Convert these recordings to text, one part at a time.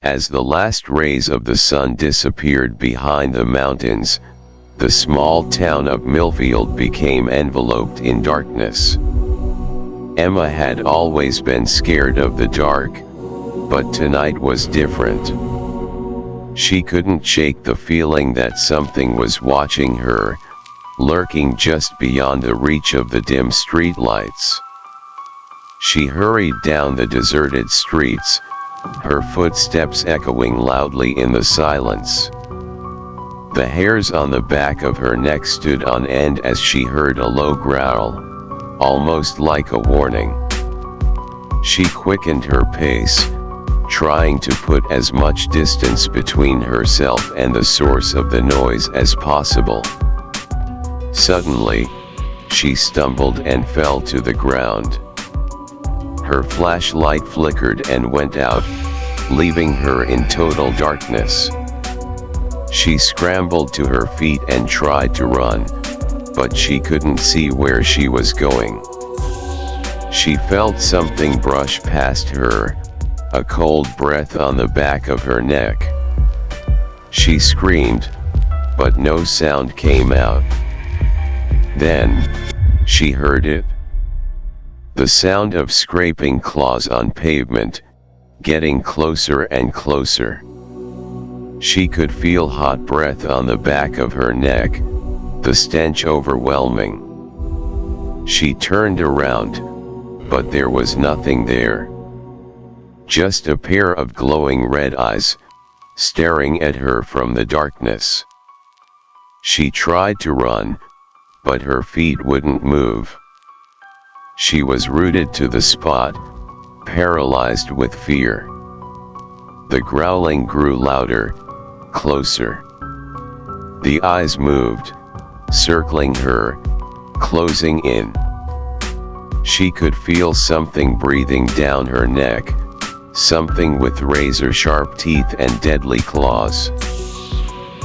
As the last rays of the sun disappeared behind the mountains, the small town of Millfield became enveloped in darkness. Emma had always been scared of the dark, but tonight was different. She couldn't shake the feeling that something was watching her, lurking just beyond the reach of the dim streetlights. She hurried down the deserted streets, her footsteps echoing loudly in the silence. The hairs on the back of her neck stood on end as she heard a low growl, almost like a warning. She quickened her pace, trying to put as much distance between herself and the source of the noise as possible. Suddenly, she stumbled and fell to the ground. Her flashlight flickered and went out, leaving her in total darkness. She scrambled to her feet and tried to run, but she couldn't see where she was going. She felt something brush past her, a cold breath on the back of her neck. She screamed, but no sound came out. Then, she heard it. The sound of scraping claws on pavement, getting closer and closer. She could feel hot breath on the back of her neck, the stench overwhelming. She turned around, but there was nothing there. Just a pair of glowing red eyes, staring at her from the darkness. She tried to run, but her feet wouldn't move. She was rooted to the spot, paralyzed with fear. The growling grew louder, closer. The eyes moved, circling her, closing in. She could feel something breathing down her neck, something with razor-sharp teeth and deadly claws.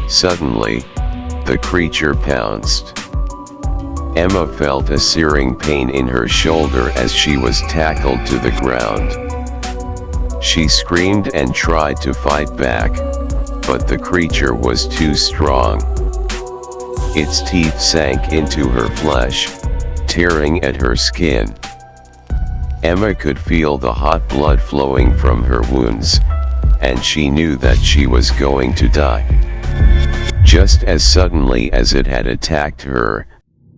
Suddenly, the creature pounced. Emma felt a searing pain in her shoulder as she was tackled to the ground. She screamed and tried to fight back, but the creature was too strong. Its teeth sank into her flesh, tearing at her skin. Emma could feel the hot blood flowing from her wounds, and she knew that she was going to die. Just as suddenly as it had attacked her,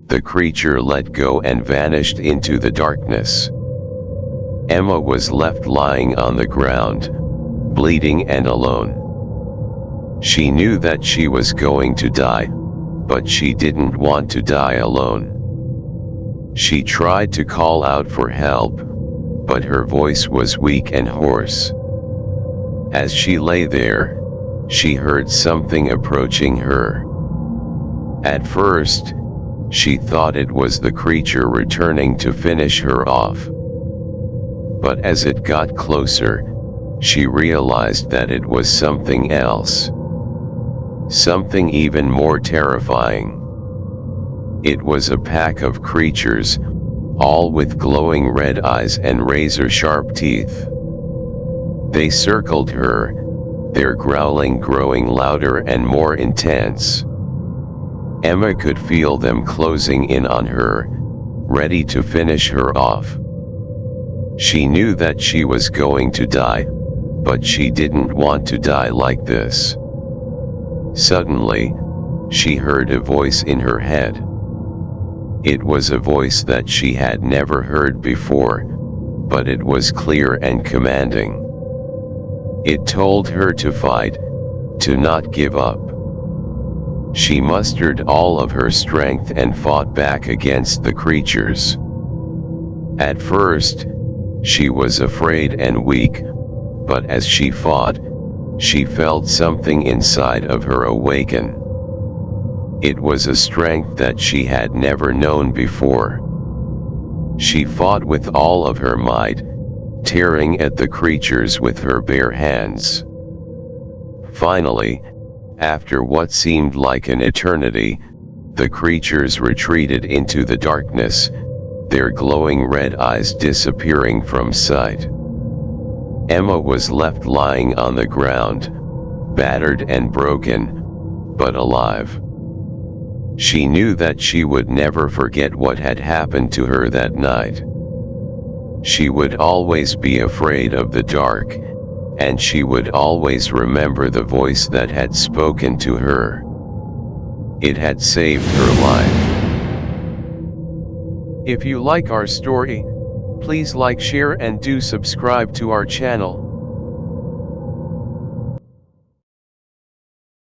the creature let go and vanished into the darkness. Emma was left lying on the ground, bleeding and alone. She knew that she was going to die, but she didn't want to die alone. She tried to call out for help, but her voice was weak and hoarse. As she lay there, she heard something approaching her. At first, she thought it was the creature returning to finish her off. But as it got closer, she realized that it was something else. Something even more terrifying. It was a pack of creatures, all with glowing red eyes and razor-sharp teeth. They circled her, their growling growing louder and more intense. Emma could feel them closing in on her, ready to finish her off. She knew that she was going to die, but she didn't want to die like this. Suddenly, she heard a voice in her head. It was a voice that she had never heard before, but it was clear and commanding. It told her to fight, to not give up. She mustered all of her strength and fought back against the creatures. At first, she was afraid and weak, but as she fought, she felt something inside of her awaken. It was a strength that she had never known before. She fought with all of her might, tearing at the creatures with her bare hands. Finally, after what seemed like an eternity, the creatures retreated into the darkness, their glowing red eyes disappearing from sight. Emma was left lying on the ground, battered and broken, but alive. She knew that she would never forget what had happened to her that night. She would always be afraid of the dark, and she would always remember the voice that had spoken to her. It had saved her life. If you like our story, please like, share and do subscribe to our channel.